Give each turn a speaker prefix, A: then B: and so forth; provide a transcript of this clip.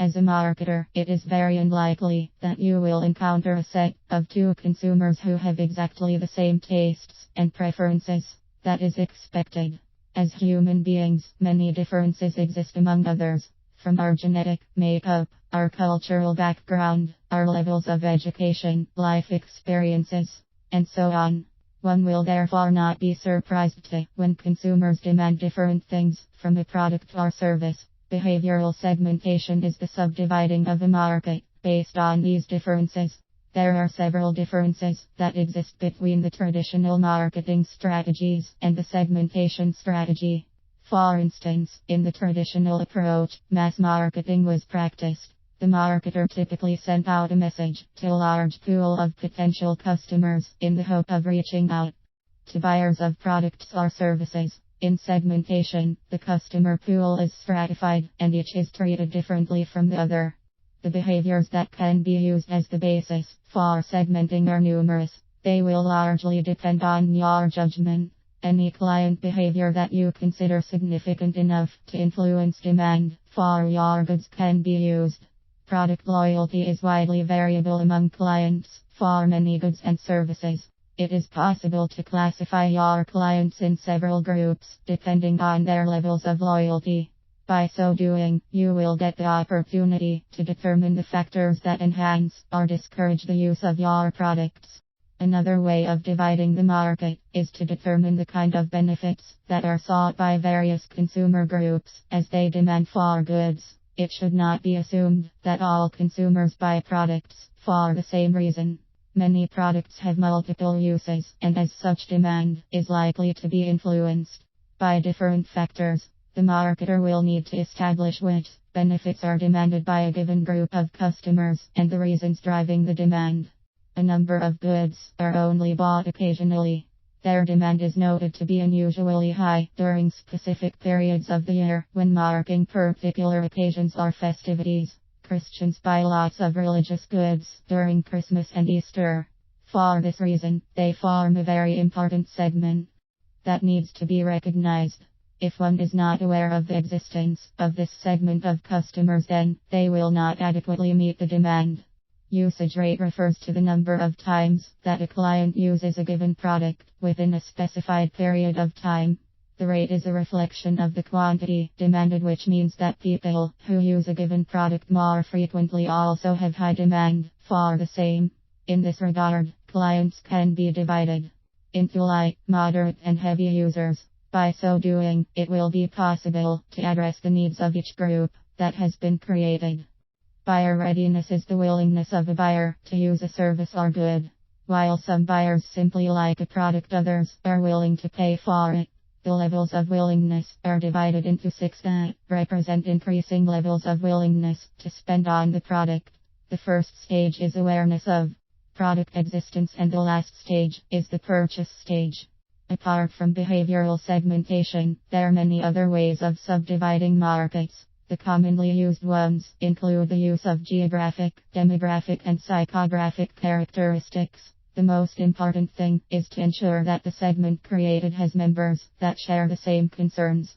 A: As a marketer, it is very unlikely that you will encounter a set of two consumers who have exactly the same tastes and preferences. That is expected. As human beings, many differences exist among others, from our genetic makeup, our cultural background, our levels of education, life experiences, and so on. One will therefore not be surprised when consumers demand different things from a product or service. Behavioral segmentation is the subdividing of a market based on these differences. There are several differences that exist between the traditional marketing strategies and the segmentation strategy. For instance, in the traditional approach, mass marketing was practiced. The marketer typically sent out a message to a large pool of potential customers in the hope of reaching out to buyers of products or services. In segmentation, the customer pool is stratified, and each is treated differently from the other. The behaviors that can be used as the basis for segmenting are numerous. They will largely depend on your judgment. Any client behavior that you consider significant enough to influence demand for your goods can be used. Product loyalty is widely variable among clients for many goods and services. It is possible to classify your clients in several groups, depending on their levels of loyalty. By so doing, you will get the opportunity to determine the factors that enhance or discourage the use of your products. Another way of dividing the market is to determine the kind of benefits that are sought by various consumer groups as they demand for goods. It should not be assumed that all consumers buy products for the same reason. Many products have multiple uses, and as such demand is likely to be influenced by different factors. The marketer will need to establish which benefits are demanded by a given group of customers and the reasons driving the demand. A number of goods are only bought occasionally. Their demand is noted to be unusually high during specific periods of the year when marking particular occasions or festivities. Christians buy lots of religious goods during Christmas and Easter. For this reason, they form a very important segment that needs to be recognized. If one is not aware of the existence of this segment of customers, then they will not adequately meet the demand. Usage rate refers to the number of times that a client uses a given product within a specified period of time. The rate is a reflection of the quantity demanded, which means that people who use a given product more frequently also have high demand for the same. In this regard, clients can be divided into light, moderate, and heavy users. By so doing, it will be possible to address the needs of each group that has been created. Buyer readiness is the willingness of a buyer to use a service or good. While some buyers simply like a product, others are willing to pay for it. The levels of willingness are divided into 6 that represent increasing levels of willingness to spend on the product. The first stage is awareness of product existence, and the last stage is the purchase stage. Apart from behavioral segmentation, there are many other ways of subdividing markets. The commonly used ones include the use of geographic, demographic, and psychographic characteristics. The most important thing is to ensure that the segment created has members that share the same concerns.